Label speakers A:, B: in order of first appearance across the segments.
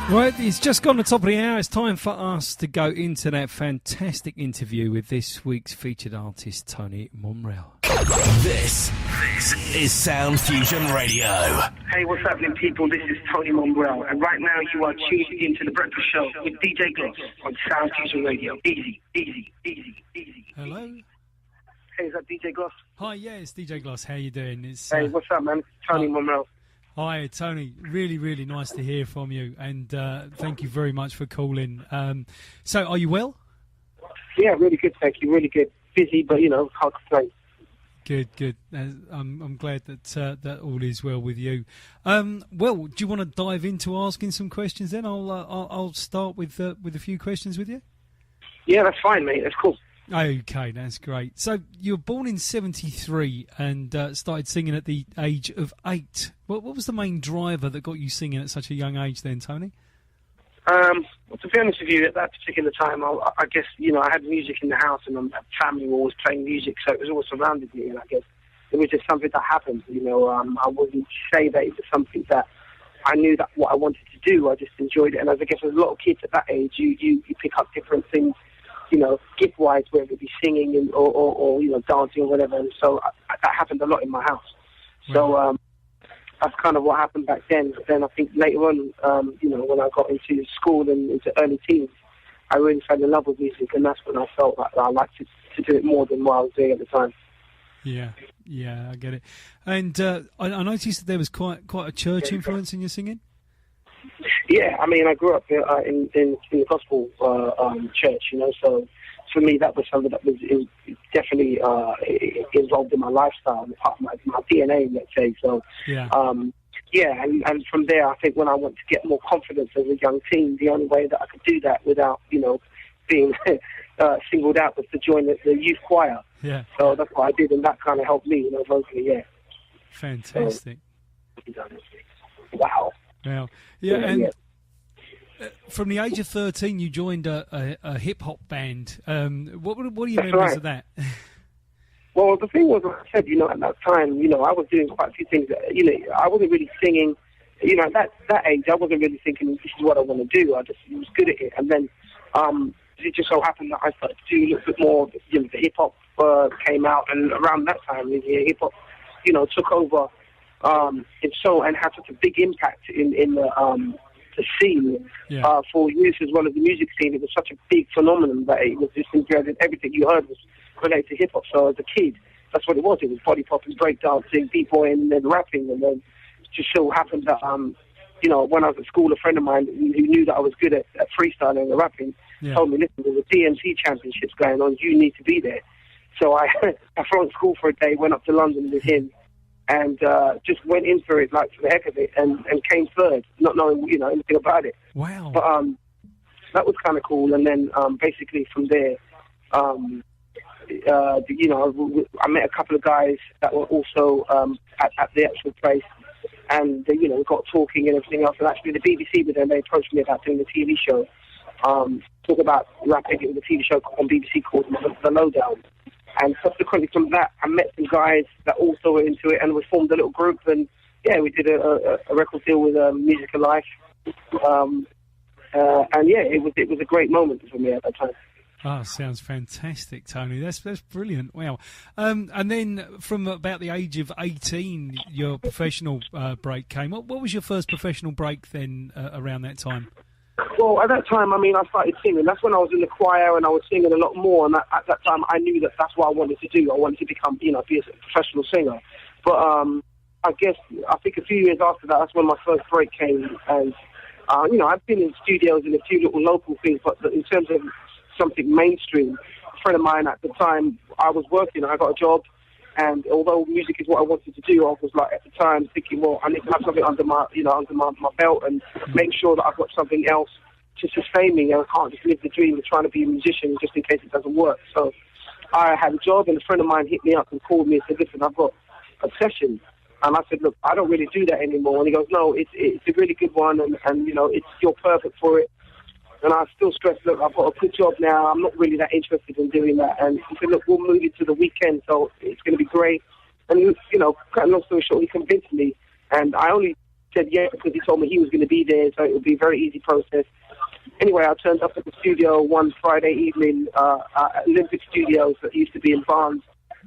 A: Right, it's just gone the top of the hour. It's time for us to go into that fantastic interview with this week's featured artist, Tony Momrelle.
B: This is Sound Fusion Radio.
C: Hey, what's happening, people? This is Tony Momrelle, and right now you are tuned into The Breakfast Show with DJ Gloss on Sound Fusion Radio. Easy, easy, easy, easy.
A: Hello?
C: Hey, is that DJ Gloss?
A: Hi, yeah, it's DJ Gloss. How you doing? It's,
C: hey, what's up, man? Tony Momrelle.
A: Hi, Tony. Really, really nice to hear from you, and thank you very much for calling. So, are you well?
C: Yeah, really good, thank you. Really good. Busy, but, can't complain.
A: Good. I'm glad that that all is well with you. Well, do you want to dive into asking some questions then? I'll start with a few questions with you.
C: Yeah, that's fine, mate. That's cool.
A: Okay, that's great. So you were born in 1973 and started singing at the age of 8. What was the main driver that got you singing at such a young age then, Tony?
C: Well, to be honest with you, at that particular time, I guess, I had music in the house and my family were always playing music, so it was always surrounded me, and I guess it was just something that happened, I wouldn't say that it was something that I knew that what I wanted to do. I just enjoyed it, and as I guess as a lot of kids at that age, you pick up different things, gift-wise, whether it be singing or dancing or whatever. And so that happened a lot in my house. So that's kind of what happened back then. But then I think later on, when I got into school and into early teens, I really fell in love with music, and that's when I felt like I liked to do it more than what I was doing at the time.
A: Yeah, I get it. And I noticed that there was quite a church influence in your singing.
C: Yeah, I mean, I grew up in the gospel church, so for me that was something that was definitely involved in my lifestyle, part of my DNA, let's say. So, and from there, I think when I want to get more confidence as a young teen, the only way that I could do that without, being singled out was to join the youth choir.
A: Yeah.
C: So that's what I did, and that kind of helped me, vocally, yeah.
A: Fantastic.
C: Wow.
A: Well, yeah, and from the age of 13, you joined a hip-hop band. What are your memories of that?
C: Well, the thing was, like I said, at that time, I was doing quite a few things. I wasn't really singing. At that age, I wasn't really thinking, this is what I want to do. I just was good at it. And then it just so happened that I started to do a little bit more. The hip-hop came out, and around that time, hip-hop, took over. And had such a big impact in the scene for youth as well as the music scene. It was such a big phenomenon that it was just incredible. Everything you heard was related to hip hop. So as a kid, that's what it was. It was body popping, breakdancing, b-boying, and then rapping. And then it just so happened that when I was at school, a friend of mine who knew that I was good at freestyling and rapping told me, listen, there's a DMC championships going on. You need to be there. So I flunked school for a day, went up to London with him, and just went in for it, like, for the heck of it, and came third, not knowing, anything about it.
A: Wow.
C: But that was kind of cool. And then basically from there, I met a couple of guys that were also at the actual place, and we got talking and everything else. And actually the BBC, but then they approached me about doing a TV show, talk about rapping. It was a TV show on BBC called The Lowdown. And subsequently from that, I met some guys that also were into it, and we formed a little group. And we did a record deal with Music Alive. It was a great moment for me at that time.
A: Oh, sounds fantastic, Tony. That's brilliant. Wow. And then from about the age of 18, your professional break came. What was your first professional break then around that time?
C: Well, at that time, I started singing. That's when I was in the choir and I was singing a lot more. And at that time, I knew that that's what I wanted to do. I wanted to become, be a professional singer. But I think a few years after that, that's when my first break came. And, I've been in studios and a few little local things, but in terms of something mainstream, a friend of mine at the time, I was working, I got a job. And although music is what I wanted to do, I was like at the time thinking, well, I need to have something under my belt and make sure that I've got something else to sustain me. And I can't just live the dream of trying to be a musician just in case it doesn't work. So I had a job, and a friend of mine hit me up and called me and said, listen, I've got a session. And I said, look, I don't really do that anymore. And he goes, no, it's a really good one, and you're perfect for it. And I still stress, look, I've got a good job now. I'm not really that interested in doing that. And he said, look, we'll move it to the weekend, so it's going to be great. And, cut a long story short, he convinced me. And I only said yes because he told me he was going to be there, so it would be a very easy process. Anyway, I turned up at the studio one Friday evening at Olympic Studios that used to be in Barnes.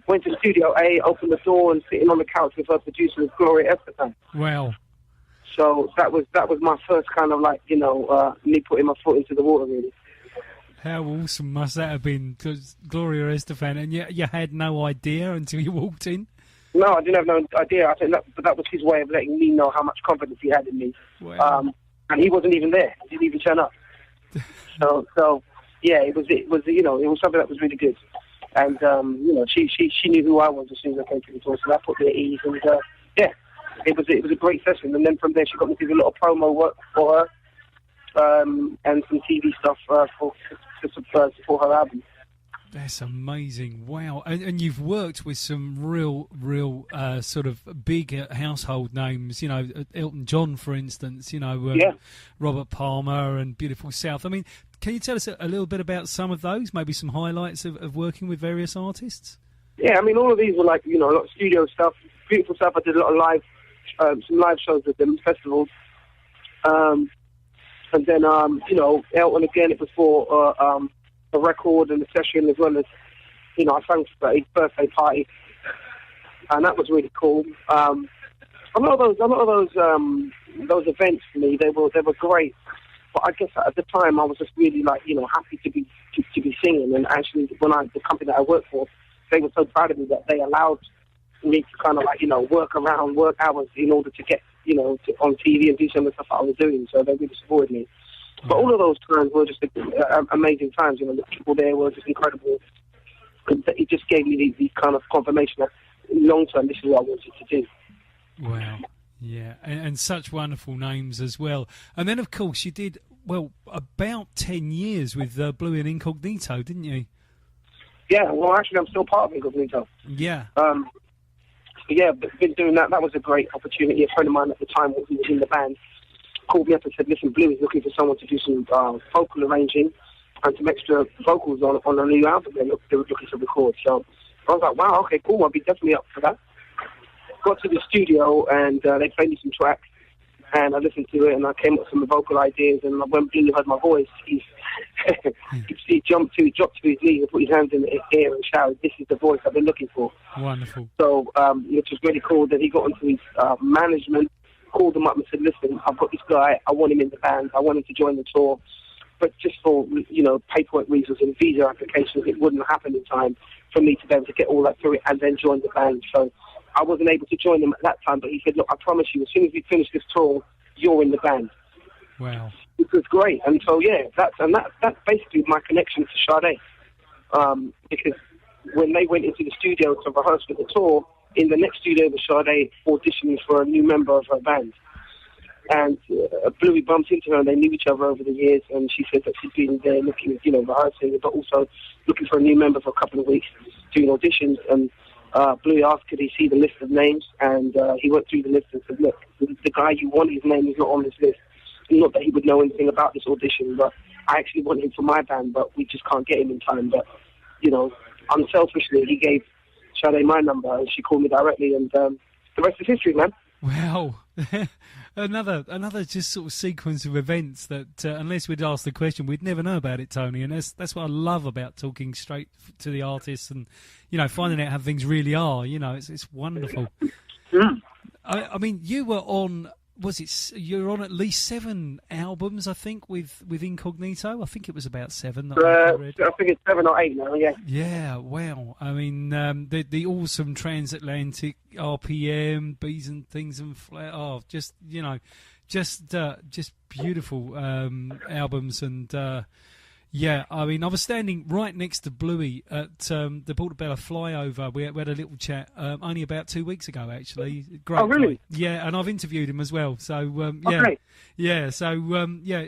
C: Went to Studio A, opened the door, and sitting on the couch with her producer, Gloria Estefan.
A: Wow.
C: So that was my first kind of like, me putting my foot into the water, really.
A: How awesome must that have been? Because Gloria Estefan, and you had no idea until you walked in?
C: No, I didn't have no idea. I think that was his way of letting me know how much confidence he had in me.
A: Wow.
C: And he wasn't even there. He didn't even turn up. So yeah, it was something that was really good. And she knew who I was as soon as I came to the tour, so that put me at ease. And it was a great session. And then from there, she got me to do a lot of promo work for her, and some TV stuff to support her album.
A: That's amazing. Wow. And you've worked with some real sort of big household names, Elton John, for instance, Robert Palmer and Beautiful South. I mean, can you tell us a little bit about some of those, maybe some highlights of working with various artists? Yeah, I mean, all of these were like, a lot of studio stuff, Beautiful South. I did a lot of some live shows with them, festivals. And then, Elton again, it was for a record and a session, as well as, I sang for his birthday party, and that was really cool. A lot of those events for me, they were great. But I guess at the time I was just really happy to be singing, and actually the company that I worked for, they were so proud of me that they allowed me to kind of work around work hours in order to get on TV and do some of the stuff I was doing. So they really supported me. But all of those times were just amazing times. The people there were just incredible. It just gave me the kind of confirmation that long term, this is what I wanted to do. Wow. Yeah, and such wonderful names as well. And then, of course, you did, about 10 years with Bluey and Incognito, didn't you?
C: Yeah, well, actually, I'm still part of Incognito.
A: Yeah.
C: Been doing that. That was a great opportunity. A friend of mine at the time who was in the band called me up and said, listen, Bluey's looking for someone to do some vocal arranging and some extra vocals on a new album they were looking to record. So I was like, wow, okay, cool, I'll be definitely up for that. Got to the studio and they played me some tracks, and I listened to it and I came up with some vocal ideas. And when Bluey heard my voice, he dropped to his knees and put his hands in his ear and shouted, "This is the voice I've been looking for."
A: Wonderful.
C: So which was really cool. Then he got into his management, called them up and said, "Listen, I've got this guy. I want him in the band. I want him to join the tour, but just for paperwork reasons and visa applications, it wouldn't happen in time for me to be able to get all that through it and then join the band." So I wasn't able to join them at that time, but he said, "Look, I promise you, as soon as we finish this tour, you're in the band."
A: Wow.
C: Which was great. And so, that's basically my connection to Sade. Because when they went into the studio to rehearse for the tour, in the next studio was Sade auditioning for a new member of her band. And Bluey bumped into her, and they knew each other over the years, and she said that she'd been there looking, rehearsing, but also looking for a new member for a couple of weeks, doing auditions. And Bluey asked, could he see the list of names? And he went through the list and said, look, the guy you want, his name is not on this list. Not that he would know anything about this audition, but I actually want him for my band, but we just can't get him in time. But, unselfishly, he gave Sade my number, and she called me directly, and the rest is history, man.
A: Wow. another just sort of sequence of events that, unless we'd asked the question, we'd never know about it, Tony. And that's what I love about talking straight to the artists and, finding out how things really are. It's wonderful.
C: Mm. I
A: mean, you were on... you're on at least 7 albums, I think, with Incognito. I think it was about 7. That I read.
C: I think it's 7 or 8 now, yeah.
A: Yeah, wow. I mean, the awesome transatlantic RPM, Bees and Things and just beautiful albums. And yeah, I mean, I was standing right next to Bluey at the Portobello flyover. We had a little chat only about 2 weeks ago, actually. Great. Oh, really? Guy. Yeah, and I've interviewed him as well. So yeah, okay. Yeah. So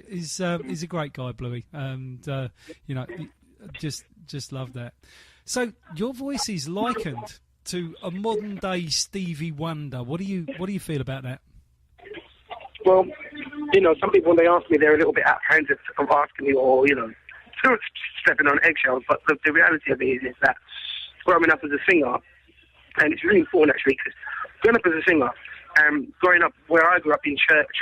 A: he's a great guy, Bluey, and just love that. So your voice is likened to a modern day Stevie Wonder. What do you feel about that?
C: Well, some people when they ask me, they're a little bit apprehensive of asking me, or stepping on eggshells, but the reality of it is that growing up as a singer, and it's really important actually, because growing up as a singer, Growing up where I grew up in church,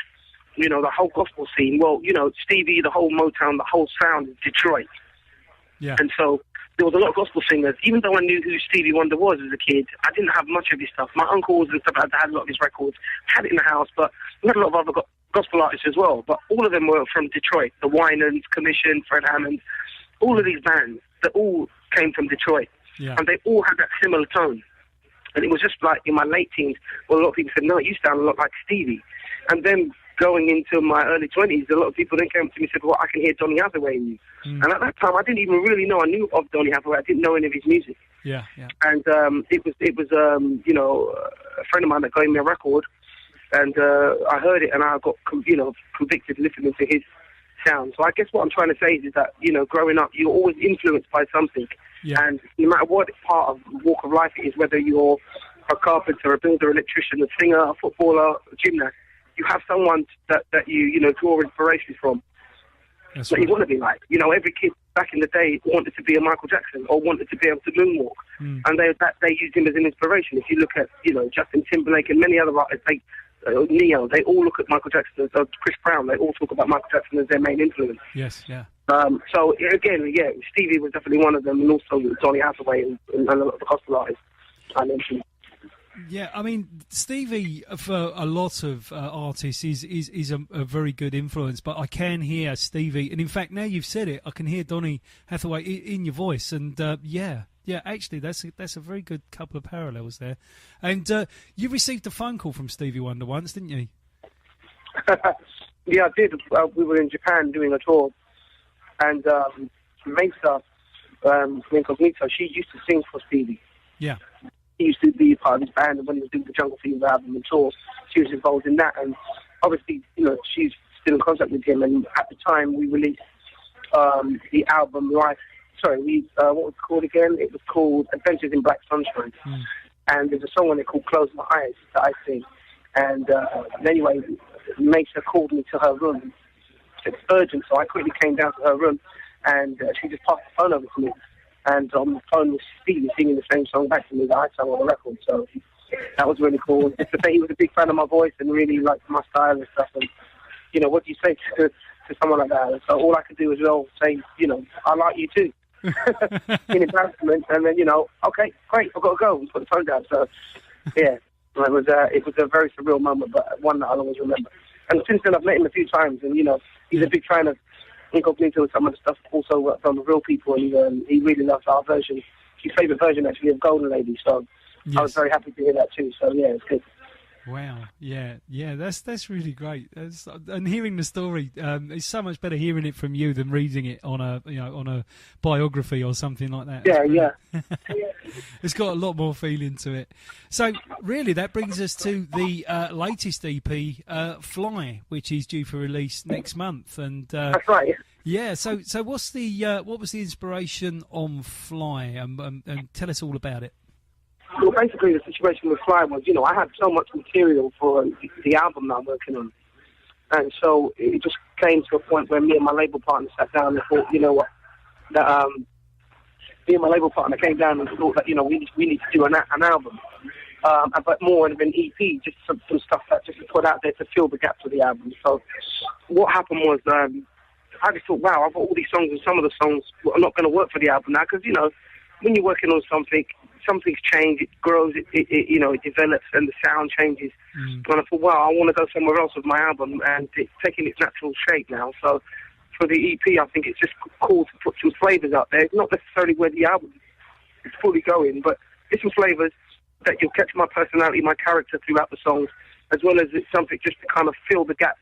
C: you know, the whole gospel scene, well, you know, Stevie, the whole Motown, the whole sound is Detroit.
A: Yeah.
C: And so there was a lot of gospel singers. Even though I knew who Stevie Wonder was as a kid, I didn't have much of his stuff. My uncles and stuff, I had a lot of his records, had it in the house, but we had a lot of other gospel artists as well. But all of them were from Detroit. The Winans, Commission, Fred Hammond, all of these bands, they all came from Detroit.
A: Yeah.
C: And they all had that similar tone. And it was just like in my late teens, well, a lot of people said, no, you sound a lot like Stevie. And then going into my early 20s, a lot of people then came to me and said, well, I can hear Donny Hathaway in you. And at that time, I didn't even really know. I knew of Donny Hathaway. I didn't know any of his music.
A: Yeah, yeah.
C: And it was you know, a friend of mine that gave me a record, and I heard it, and I got, convicted listening to his sound. So I guess what I'm trying to say is that, you know, growing up, you're always influenced by something.
A: Yeah.
C: And no matter what part of the walk of life it is, whether you're a carpenter, a builder, an electrician, a singer, a footballer, a gymnast, you have someone that you know, draw inspiration from.
A: That's
C: that
A: right.
C: you want to be like. You know, every kid back in the day wanted to be a Michael Jackson or wanted to be able to moonwalk. And they used him as an inspiration. If you look at, you know, Justin Timberlake and many other artists, Neo, they all look at Michael Jackson, Chris Brown, they all talk about Michael Jackson as their main influence.
A: Yes, yeah.
C: So, again, yeah, Stevie was definitely one of them, and also Donny Hathaway and a lot of the gospel artists I mentioned.
A: Yeah, I mean, Stevie, for a lot of artists, is a very good influence, but I can hear Stevie, and in fact, now you've said it, I can hear Donny Hathaway in your voice, and yeah, actually, that's a very good couple of parallels there. And you received a phone call from Stevie Wonder once, didn't you?
C: Yeah, I did. We were in Japan doing a tour, and Mesa, Incognito, she used to sing for Stevie.
A: Yeah.
C: He used to be part of his band, and when he was doing the Jungle Fever album and tour, she was involved in that. And obviously, you know, she's still in contact with him. And at the time, we released the album Life. Sorry, what was it called again? It was called Adventures in Black Sunshine. And there's a song on it called Close My Eyes that I sing. And anyway, Mesa called me to her room. It's urgent, so I quickly came down to her room, and she just passed the phone over to me. And on the phone was Stevie singing the same song back to me that I sang on the record. So that was really cool. Just to say he was a big fan of my voice and really liked my style and stuff. And, you know, what do you say to someone like that? And so all I could do was, well, say, you know, I like you too. In embarrassment. And then, you know, okay, great, I've got to go. We put the phone down. So, yeah, it was a very surreal moment, but one that I'll always remember. And since then, I've met him a few times. And, you know, he's a big fan of Incognito and some of the stuff also from Real People, and he really loves our version, his favourite version actually of Golden Lady, so yes. I was very happy to hear that too, so yeah, it's good.
A: Wow, yeah, that's really great. And hearing the story, it's so much better hearing it from you than reading it on a biography or something like that.
C: Yeah.
A: It's got a lot more feeling to it. So really, that brings us to the latest EP, Fly, which is due for release next month. And
C: that's right.
A: Yeah. So what was the inspiration on Fly? And tell us all about it.
C: Well, basically, the situation with Fly was, you know, I had so much material for the album that I'm working on. And so it just came to a point where me and my label partner sat down and thought, you know what, that me and my label partner came down and thought that, you know, we need to do an album. But more of an EP, just some stuff that just to put out there to fill the gaps of the album. So what happened was I just thought, wow, I've got all these songs, and some of the songs are not going to work for the album now, because, you know, when you're working on something's changed, it grows, it develops, and the sound changes. And I thought, wow, I want to go somewhere else with my album, and it's taking its natural shape now. So for the EP, I think it's just cool to put some flavours out there. It's not necessarily where the album is fully going, but it's some flavours that you'll catch my personality, my character throughout the songs, as well as it's something just to kind of fill the gap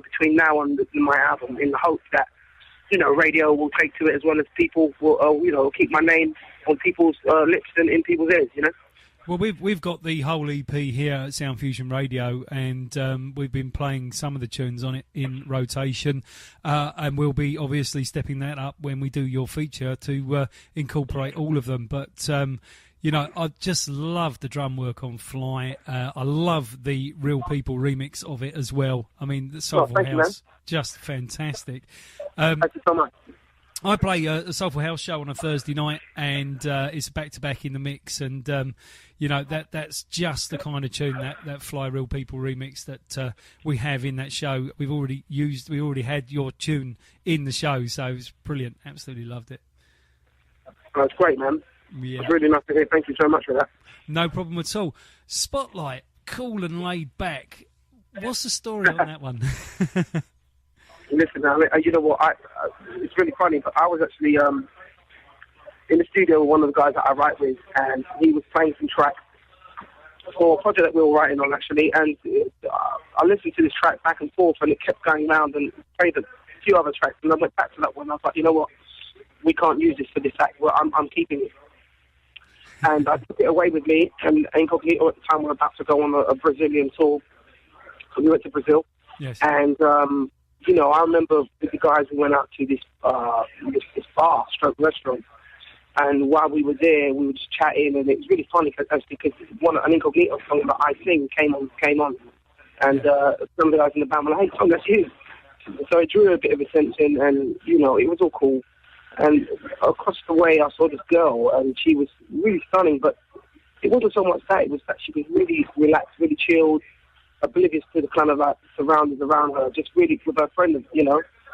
C: between now and my album, in the hope that, you know, radio will take to it, as well as people will, you know, keep my name on people's lips and in people's ears, you know.
A: Well, we've got the whole EP here at Sound Fusion Radio, and we've been playing some of the tunes on it in rotation, and we'll be obviously stepping that up when we do your feature to incorporate all of them. But you know, I just love the drum work on Fly. I love the Real People remix of it as well. I mean, the Soulful House, just fantastic.
C: Thank you so much.
A: I play a Soulful House show on a Thursday night, and it's back-to-back in the mix, and that's just the kind of tune, that Fly Real People remix that we have in that show. We already had your tune in the show, so it was brilliant. Absolutely loved it.
C: Oh, that's great, man.
A: Yeah.
C: It's really nice to hear. Thank you so much for that.
A: No problem at all. Spotlight, cool and laid back. What's the story on that one?
C: Listen, you know what? It's really funny, but I was actually in the studio with one of the guys that I write with, and he was playing some tracks for a project that we were writing on, actually. And I listened to this track back and forth, and it kept going round, and played a few other tracks. And I went back to that one. I was like, you know what? We can't use this for this act. Well, I'm keeping it. And I took it away with me, and Incognito at the time were about to go on a Brazilian tour. So we went to Brazil.
A: Yes.
C: And I remember with the guys we went out to this bar, stroke restaurant, and while we were there, we were just chatting, and it was really funny because an Incognito song that I sing came on, and some of the guys in the band were like, "Hey, Tom, that's you." So it drew a bit of attention, and it was all cool. And across the way, I saw this girl, and she was really stunning, but it wasn't so much that; it was that she was really relaxed, really chilled, oblivious to the kind of like surroundings around her, just really with her friend,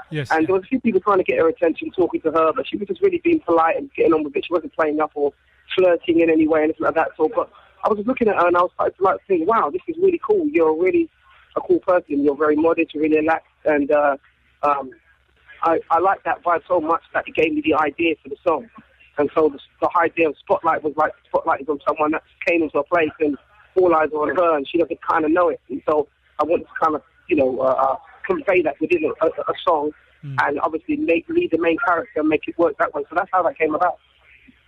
A: Yes.
C: And there was a few people trying to get her attention, talking to her, but she was just really being polite and getting on with it. She wasn't playing up or flirting in any way, anything like that. So, but I was just looking at her, and I was starting to like think, wow, this is really cool. You're really a cool person. You're very modest, you're really relaxed, and I like that vibe so much that it gave me the idea for the song. And so the idea of Spotlight was like, Spotlight is on someone that came into a place and all eyes are on her, and she doesn't kind of know it. And so I wanted to kind of, convey that within a song, and obviously lead the main character and make it work that way. So that's how that came about.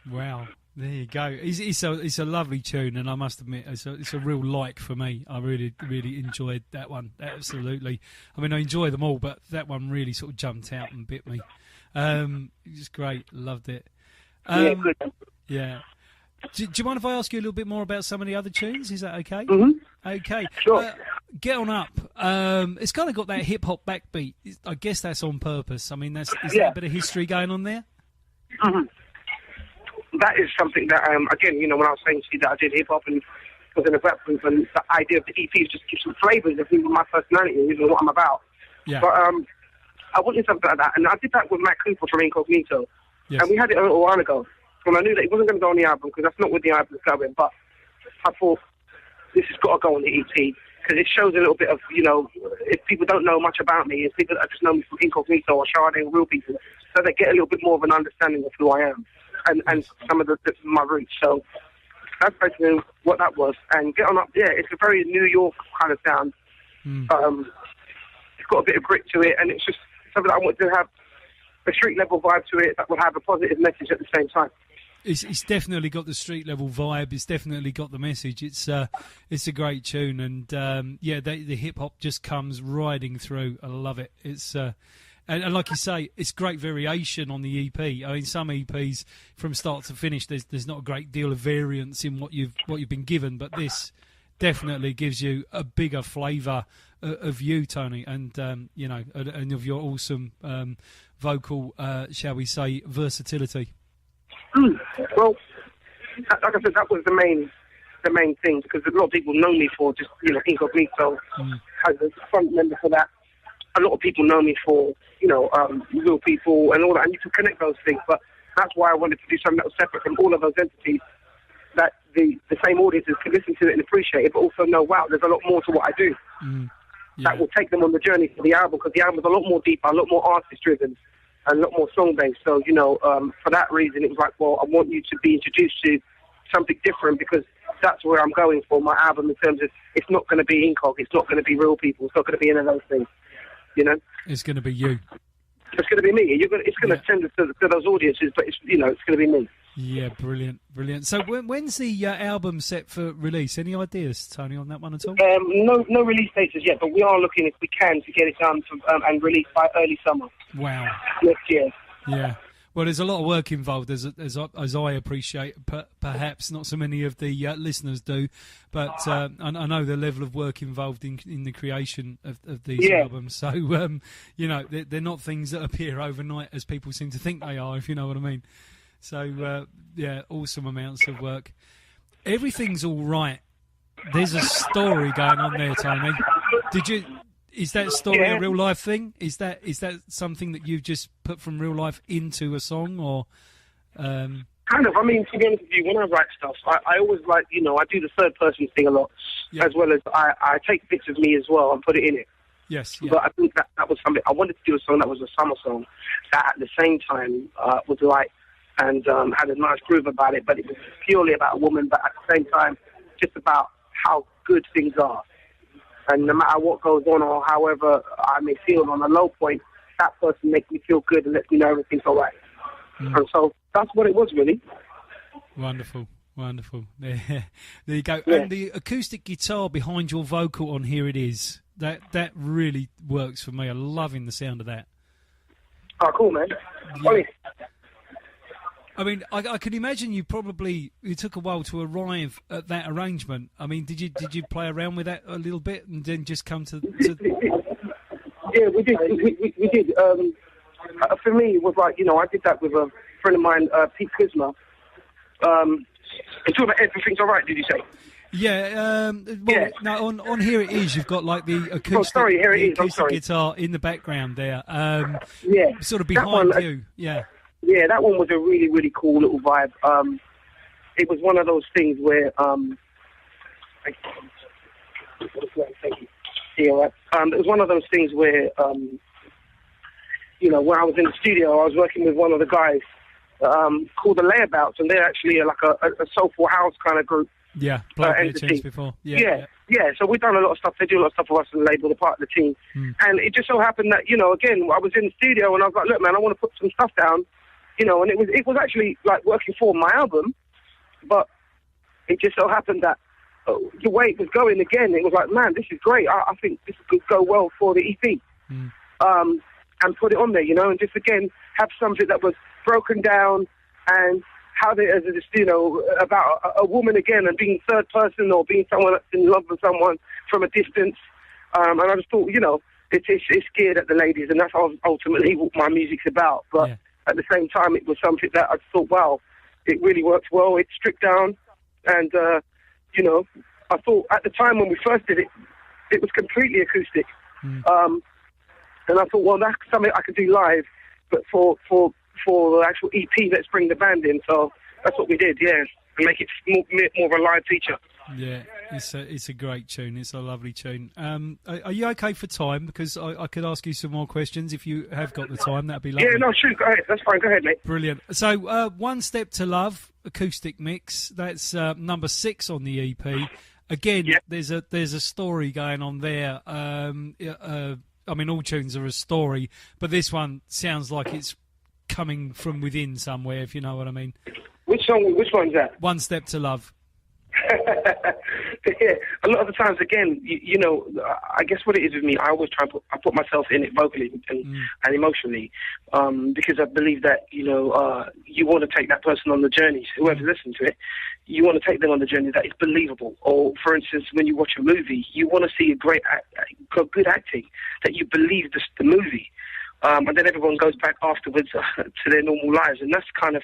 A: Wow. There you go. It's a lovely tune, and I must admit, it's a real like for me. I really, really enjoyed that one. Absolutely. I mean, I enjoy them all, but that one really sort of jumped out and bit me. It's great. Loved it.
C: Yeah, good.
A: Yeah. Do you mind if I ask you a little bit more about some of the other tunes? Is that okay?
C: Mm-hmm.
A: Okay.
C: Sure.
A: Get On Up. It's kind of got that hip-hop backbeat. I guess that's on purpose. I mean, is there a bit of history going on there?
C: Mm-hmm. That is something that, again, when I was saying to you that I did hip-hop and was in a rap group, and the idea of the EP is just to give some flavours of my personality and what I'm about.
A: Yeah.
C: But I wanted something like that, and I did that with Matt Cooper from Incognito.
A: Yes.
C: And we had it a little while ago, when I knew that it wasn't going to go on the album, because that's not where the album's going, but I thought, this has got to go on the EP, because it shows a little bit of, if people don't know much about me, if people that just know me from Incognito or Sade or Real People, so they get a little bit more of an understanding of who I am and some of my roots. So that's basically what that was. And Get On Up, yeah, it's a very New York kind of sound. It's got a bit of grit to it, and it's just something that I want to have a street level vibe to it that will have a positive message at the same time.
A: It's definitely got the street level vibe. It's definitely got the message. It's a great tune, and the hip hop just comes riding through. I love it. It's and like you say, it's great variation on the EP. I mean, some EPs from start to finish, there's not a great deal of variance in what you've been given, but this definitely gives you a bigger flavour of you, Tony, and and of your awesome vocal, shall we say, versatility.
C: Well, like I said, that was the main thing, because a lot of people know me for just Incognito as a front member for that. A lot of people know me for Real People and all that. I need to connect those things, but that's why I wanted to do something that was separate from all of those entities, that the same audiences can listen to it and appreciate it, but also know, wow, there's a lot more to what I do. That will take them on the journey for the album, because the album is a lot more deeper, a lot more artist driven, and a lot more song-based. So, for that reason, it was like, well, I want you to be introduced to something different, because that's where I'm going for my album, in terms of, it's not going to be Incog, it's not going to be Real People, it's not going to be any of those things, It's going to be you. It's going to be me. It's going to send it to those audiences, but it's going to be me.
A: Yeah, brilliant. So when's the album set for release? Any ideas, Tony, on that one at all?
C: No release dates as yet, but we are looking, if we can, to get it done and released by early summer.
A: Wow.
C: Next year.
A: Yeah. Well, there's a lot of work involved, as I appreciate. Perhaps not so many of the listeners do, but I know the level of work involved in the creation of these albums. So, they're not things that appear overnight, as people seem to think they are, if you know what I mean. So, awesome amounts of work. Everything's All Right. There's a story going on there, Tony. Is that story a real life thing? Is that something that you've just put from real life into a song, or?
C: Kind of. I mean, to be honest with you, when I write stuff, I always like, I do the third person thing a lot, as well as I take bits of me as well and put it in it.
A: Yes. Yeah.
C: But I think that was something I wanted to do, a song that was a summer song that at the same time was light and had a nice groove about it, but it was purely about a woman, but at the same time just about how good things are. And no matter what goes on or however I may feel on a low point, that person makes me feel good and lets me know everything's all right. And so that's what it was, really.
A: Wonderful. There you go. Yeah. And the acoustic guitar behind your vocal on Here It Is, that really works for me. I'm loving the sound of that.
C: Oh, cool, man.
A: Yeah. I mean, I can imagine it took a while to arrive at that arrangement. I mean, did you play around with that a little bit and then just come to...
C: Yeah, we did. We did. For me, it was like, I did that with a friend of mine, Pete Kuzma. And talk about Everything's All Right, did you say?
A: Yeah, no, on Here It Is, you've got like the acoustic guitar in the background there. Sort of behind you, yeah.
C: Yeah, that one was a really, really cool little vibe. It was one of those things where, it was one of those things where, when I was in the studio, I was working with one of the guys called the Layabouts, and they're actually like a soulful house kind of group.
A: Yeah, played tunes before. Yeah.
C: So we've done a lot of stuff. They do a lot of stuff for us on the label, they're part of the team. And it just so happened that, again, I was in the studio and I was like, look, man, I want to put some stuff down. And it was actually like working for my album, but it just so happened that the way it was going again, it was like, man, this is great. I think this could go well for the EP. And put it on there, and just again have something that was broken down and have it as about a woman again and being third person or being someone that's in love with someone from a distance. And I just thought, it's geared at the ladies, and that's ultimately what my music's about. But at the same time, it was something that I thought, wow, it really works well. It's stripped down. And, I thought at the time when we first did it, it was completely acoustic. And I thought, well, that's something I could do live, but for the actual EP, let's bring the band in. So that's what we did, and make it more of a live feature.
A: Yeah, it's a great tune. It's a lovely tune. Are you okay for time? Because I could ask you some more questions if you have got the time. That'd be lovely.
C: Yeah, no, sure, go ahead. That's fine. Go ahead, mate.
A: Brilliant. So, One Step to Love acoustic mix. That's number 6 on the EP. Again, there's a story going on there. I mean, all tunes are a story, but this one sounds like it's coming from within somewhere, if you know what I mean.
C: Which one's that?
A: One Step to Love.
C: Yeah, a lot of the times, again, I guess what it is with me, I always try and put myself in it vocally and emotionally, because I believe that, you want to take that person on the journey, whoever's listening to it, you want to take them on the journey that is believable. Or, for instance, when you watch a movie, you want to see good acting, that you believe the movie. And then everyone goes back afterwards to their normal lives. And that's kind of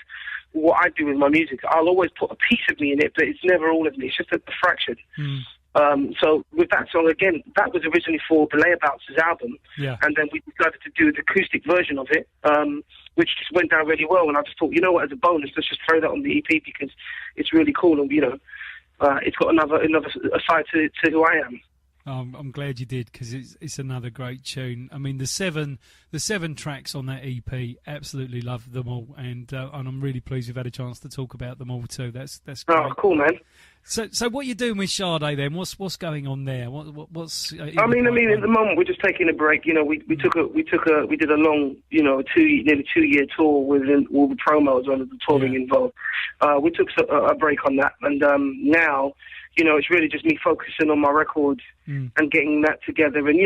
C: what I do with my music. I'll always put a piece of me in it, but it's never all of me. It's just a fraction. So with that song, again, that was originally for the Layabouts' album. Yeah. And then we decided to do the acoustic version of it, which just went down really well. And I just thought, you know what, as a bonus, let's just throw that on the EP because it's really cool. And, it's got another side to who I am.
A: I'm glad you did because it's another great tune. I mean, the seven tracks on that EP, absolutely love them all, and I'm really pleased we've had a chance to talk about them all too. That's great.
C: Oh, cool, man.
A: So what are you doing with Sade then? What's going on there? What's?
C: I mean, at the moment we're just taking a break. We did a long, nearly 2-year tour with all the promos as well as the touring involved. We took a break on that, and now, it's really just me focusing on my record. and getting that together. And,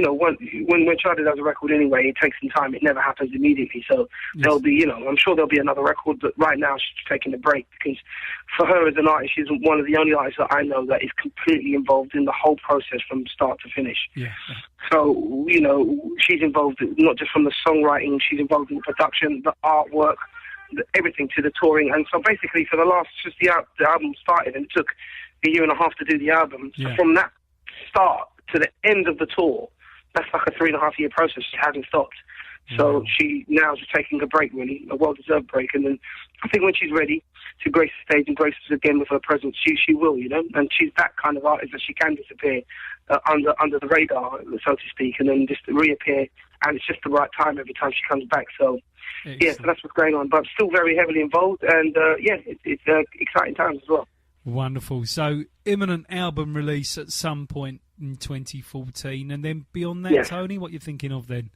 C: when Charlie does a record anyway, it takes some time. It never happens immediately. So there'll be, I'm sure there'll be another record, but right now she's taking a break because for her as an artist, she's one of the only artists that I know that is completely involved in the whole process from start to finish.
A: Yeah.
C: So, she's involved not just from the songwriting, she's involved in the production, the artwork, everything to the touring. And so basically for the last, since the album started, and it took a year and a half to do the album, so from that start to the end of the tour, that's like a 3.5-year process. She hasn't stopped. So she now is just taking a break, really, a well-deserved break. And then I think when she's ready to grace the stage and grace us again with her presence, she will, and she's that kind of artist that she can disappear under the radar, so to speak, and then just reappear, and it's just the right time every time she comes back. So, yeah, so that's what's going on. But still very heavily involved, and, it's exciting times as well.
A: Wonderful. So, imminent album release at some point in 2014, and then beyond that, Tony, what are you thinking of then?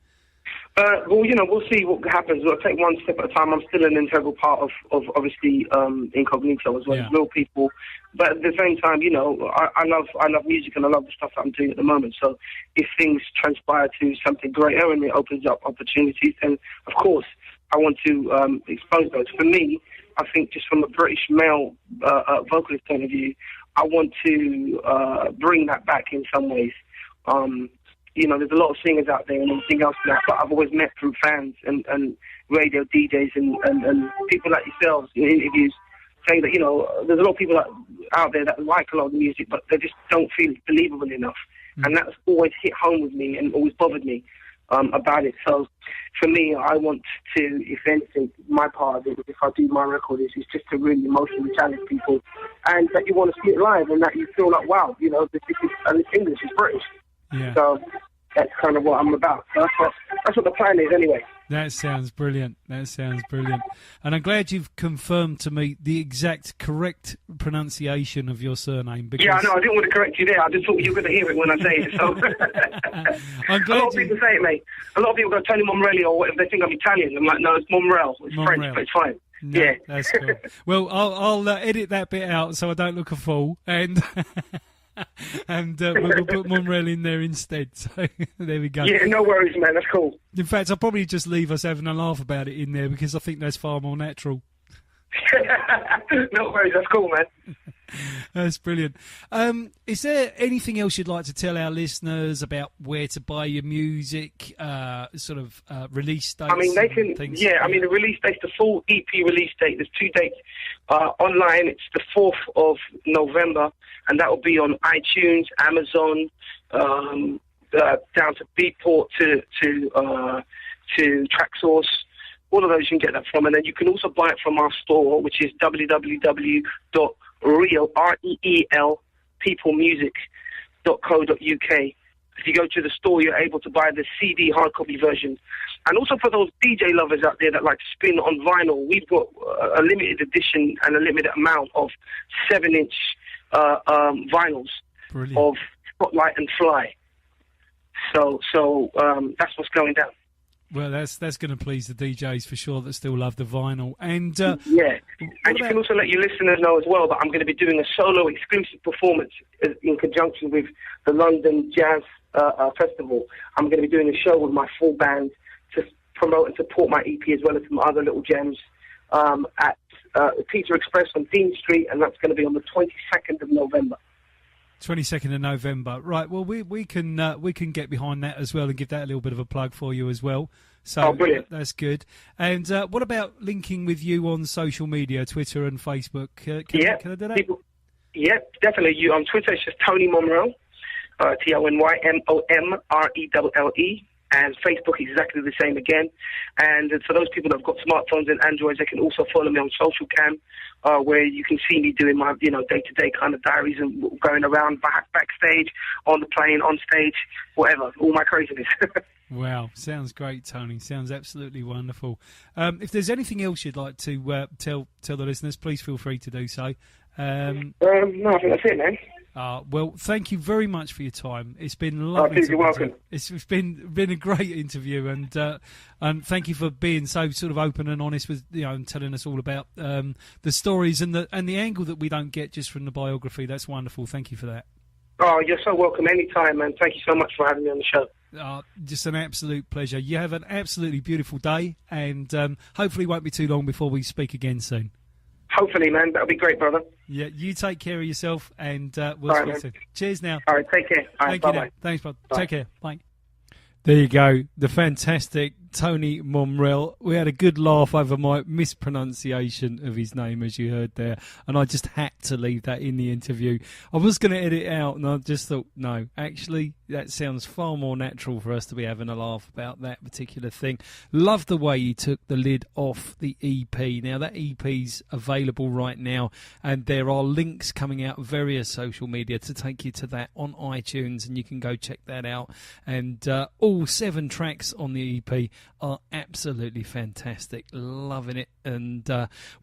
C: We'll see what happens. We'll take one step at a time. I'm still an integral part of obviously, Incognito as well as Real People. But at the same time, I love music and I love the stuff that I'm doing at the moment. So if things transpire to something greater and it opens up opportunities, then of course I want to expose those. For me, I think just from a British male vocalist point of view, I want to bring that back in some ways. There's a lot of singers out there and everything else like that, but I've always met through fans and radio DJs and people like yourselves in interviews saying that, there's a lot of people out there that like a lot of music, but they just don't feel it's believable enough. And that's always hit home with me and always bothered me about it. So for me, I want to, if anything, my part of it, if I do my record, is just to really emotionally challenge people and that you want to see it live and that you feel like, wow, this is, and it's English, it's British.
A: Yeah.
C: So that's kind of what I'm about. So that's what the plan is anyway.
A: That sounds brilliant. And I'm glad you've confirmed to me the exact correct pronunciation of your surname. Because...
C: Yeah, I know. I didn't want to correct you there. I just thought you were going to hear it when I say it. So
A: I'm glad
C: a lot of people say it, mate. A lot of people go, Tony Momrelle, or whatever. They think I'm Italian. I'm like, no, it's Momrelle. It's French, but it's fine.
A: No, yeah. That's cool. Well, I'll edit that bit out so I don't look a fool. And... and we'll put Momrelle in there instead. So there we go.
C: Yeah, no worries, man. That's cool.
A: In fact, I'll probably just leave us having a laugh about it in there because I think that's far more natural.
C: No worries. That's cool, man.
A: That's brilliant. Is there anything else you'd like to tell our listeners about where to buy your music, release dates?
C: I mean, they can.
A: Things?
C: Yeah, I mean, the release date, the full EP release date. There's 2 dates online. It's the 4th of November, and that will be on iTunes, Amazon, down to Beatport to TrackSource. All of those you can get that from, and then you can also buy it from our store, which is peoplemusic.co.uk. If you go to the store, you're able to buy the CD hard copy version. And also for those DJ lovers out there that like to spin on vinyl, we've got a limited edition and a limited amount of 7-inch vinyls.
A: Brilliant.
C: Of Spotlight and Fly. So that's what's going down.
A: Well, that's going to please the DJs for sure that still love the vinyl. And
C: yeah, and you can also let your listeners know as well that I'm going to be doing a solo exclusive performance in conjunction with the London Jazz Festival. I'm going to be doing a show with my full band to promote and support my EP as well as some other little gems at Pizza Express on Dean Street, and that's going to be on the 22nd of November.
A: 22nd of November, right? Well, we can get behind that as well and give that a little bit of a plug for you as well. So
C: brilliant.
A: That's good. And what about linking with you on social media, Twitter and Facebook? Can I do that?
C: Yeah, definitely. You on Twitter, it's just Tony Momrelle, TonyMomrelle. And Facebook exactly the same again. And for those people that have got smartphones and Androids, they can also follow me on Social Cam, where you can see me doing my day-to-day kind of diaries and going around backstage, on the plane, on stage, whatever, all my craziness.
A: Wow, sounds great, Tony. Sounds absolutely wonderful. If there's anything else you'd like to tell the listeners, please feel free to do so.
C: No, I think that's it, man.
A: Well, thank you very much for your time. It's been lovely.
C: You're welcome.
A: It's been a great interview, and thank you for being so sort of open and honest with and telling us all about the stories and the angle that we don't get just from the biography. That's wonderful. Thank you for that.
C: Oh, you're so welcome anytime, man. Thank you so much for having me on the show.
A: Just an absolute pleasure. You have an absolutely beautiful day, and hopefully it won't be too long before we speak again soon.
C: Hopefully, man. That'll be great, brother.
A: Yeah, you take care of yourself, and we'll speak soon. Cheers now.
C: All right, take care. All right,
A: Thank you.
C: bye-bye.
A: Thanks, bud.
C: Bye.
A: Take care. Bye. There you go, the fantastic Tony Momrelle. We had a good laugh over my mispronunciation of his name, as you heard there, and I just had to leave that in the interview. I was going to edit it out, and I just thought, no, actually, that sounds far more natural for us to be having a laugh about that particular thing. Love the way he took the lid off the EP. Now, that EP's available right now, and there are links coming out of various social media to take you to that on iTunes, and you can go check that out. And all 7 tracks on the EP are absolutely fantastic. Loving it. And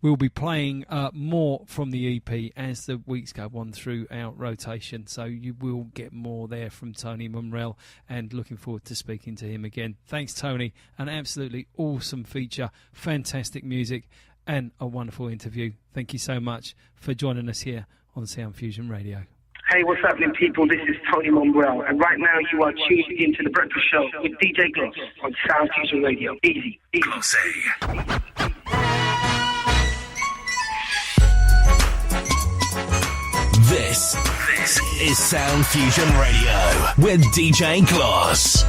A: we'll be playing more from the EP as the weeks go on through our rotation. So you will get more there from Tony Momrelle, and looking forward to speaking to him again. Thanks, Tony. An absolutely awesome feature, fantastic music, and a wonderful interview. Thank you so much for joining us here on Sound Fusion Radio.
C: Hey, what's happening, people? This is Tony Momrelle, and right now you are tuned into The Breakfast Show with DJ Gloss on Sound Fusion Radio. Easy.
B: Glossy. This is Sound Fusion Radio with DJ Gloss.